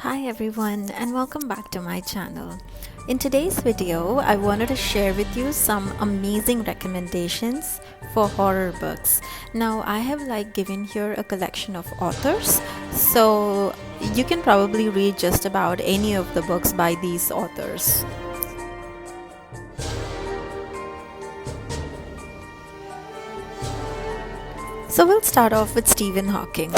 Hi everyone and welcome back to my channel. In today's video, I wanted to share with you some amazing recommendations for horror books. Now I have given here a collection of authors, so you can probably read just about any of the books by these authors. So we'll start off with Stephen Hawking.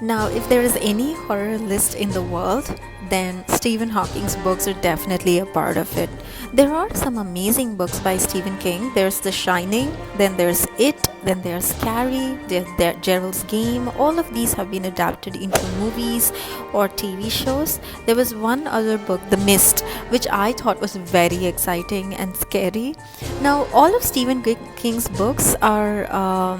Now, if there is any horror list in the world, then Stephen Hawking's books are definitely a part of it. There are some amazing books by Stephen King. There's The Shining, then there's It, then there's Carrie, there's Gerald's Game. All of these have been adapted into movies or TV shows. There was one other book, The Mist, which I thought was very exciting and scary. Now, all of Stephen King's books are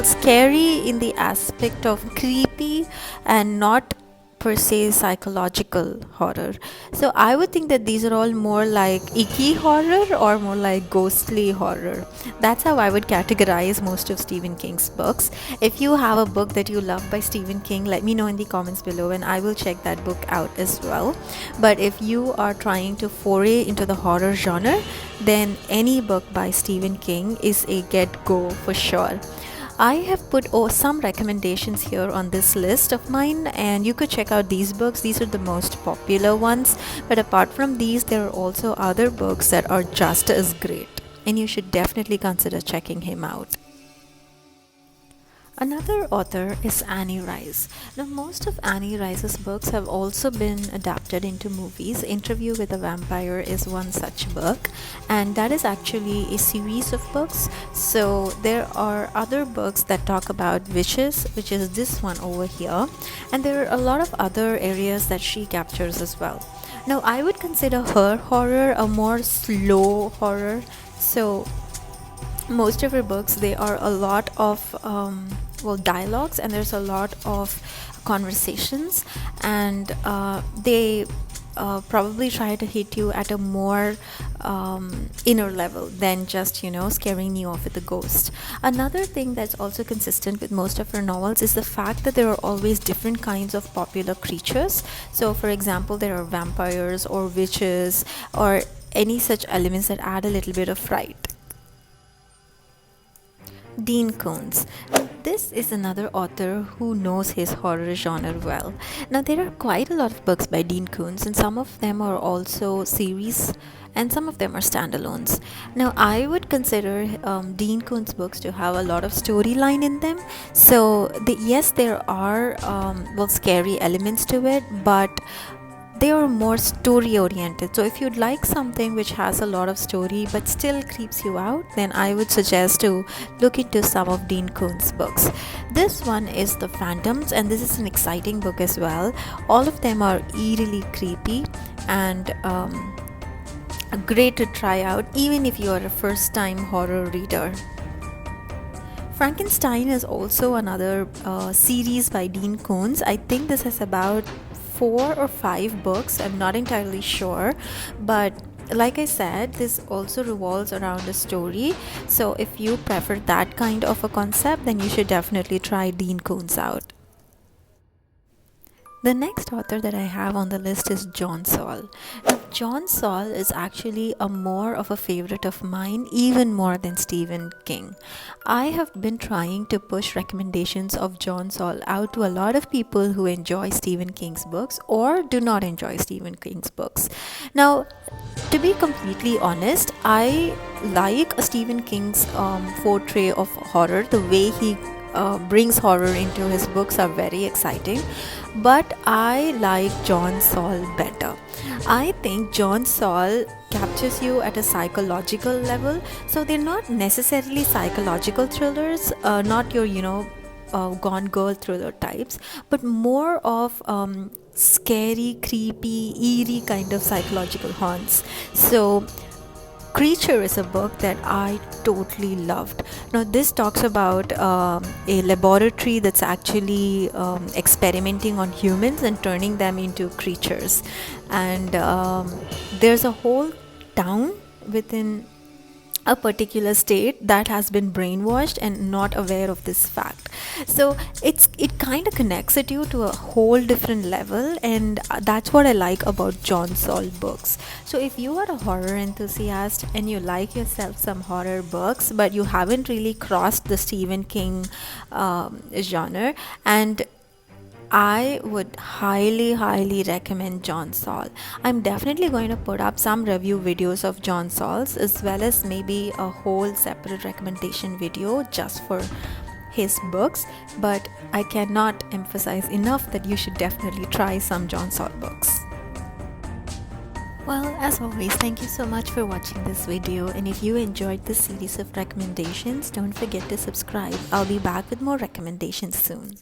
scary in the aspect of creepy and not per se psychological horror. So I would think that these are all more like icky horror or more like ghostly horror. That's how I would categorize most of Stephen King's books. If you have a book that you love by Stephen King, let me know in the comments below and I will check that book out as well. But if you are trying to foray into the horror genre, then any book by Stephen King is a get-go for sure. I have put some recommendations here on this list of mine, and you could check out these books. These are the most popular ones, but apart from these, there are also other books that are just as great, and you should definitely consider checking him out. Another author is Annie Rice. Now, most of Annie Rice's books have also been adapted into movies. Interview with a Vampire is one such book, and that is actually a series of books. So there are other books that talk about witches, which is this one over here, and there are a lot of other areas that she captures as well. Now, I would consider her horror a more slow horror. So most of her books, they are a lot of dialogues, and there's a lot of conversations, and they probably try to hit you at a more inner level than just scaring you off with a ghost. Another thing that's also consistent with most of her novels is the fact that there are always different kinds of popular creatures. So for example, there are vampires or witches or any such elements that add a little bit of fright. Dean Koontz. This is another author who knows his horror genre well. Now, there are quite a lot of books by Dean Koontz, and some of them are also series and some of them are standalones. Now, I would consider Dean Koontz books to have a lot of storyline in them. So, yes, there are scary elements to it, but they are more story oriented. So if you'd like something which has a lot of story but still creeps you out, then I would suggest to look into some of Dean Koontz's books. This one is The Phantoms, and this is an exciting book as well. All of them are eerily creepy and great to try out even if you are a first time horror reader. Frankenstein is also another series by Dean Koontz. I think this is about 4 or 5 books. I'm not entirely sure, but like I said, this also revolves around a story. So if you prefer that kind of a concept, then you should definitely try Dean Koontz out. The next author that I have on the list is John Saul. Now, John Saul is actually more of a favorite of mine, even more than Stephen King. I have been trying to push recommendations of John Saul out to a lot of people who enjoy Stephen King's books or do not enjoy Stephen King's books. Now, to be completely honest, I like Stephen King's portray of horror. The way he brings horror into his books are very exciting, but I like John Saul better. I think John Saul captures you at a psychological level. So they're not necessarily psychological thrillers, not your Gone Girl thriller types, but more of scary, creepy, eerie kind of psychological haunts. So Creature is a book that I totally loved. Now, this talks about a laboratory that's actually experimenting on humans and turning them into creatures. And there's a whole town within a particular state that has been brainwashed and not aware of this fact. So it kind of connects it you to a whole different level, and that's what I like about John Saul books. So if you are a horror enthusiast and you like yourself some horror books, but you haven't really crossed the Stephen King genre, and I would highly, highly recommend John Saul. I'm definitely going to put up some review videos of John Saul's, as well as maybe a whole separate recommendation video just for his books. But I cannot emphasize enough that you should definitely try some John Saul books. Well, as always, thank you so much for watching this video, and if you enjoyed this series of recommendations, don't forget to subscribe. I'll be back with more recommendations soon.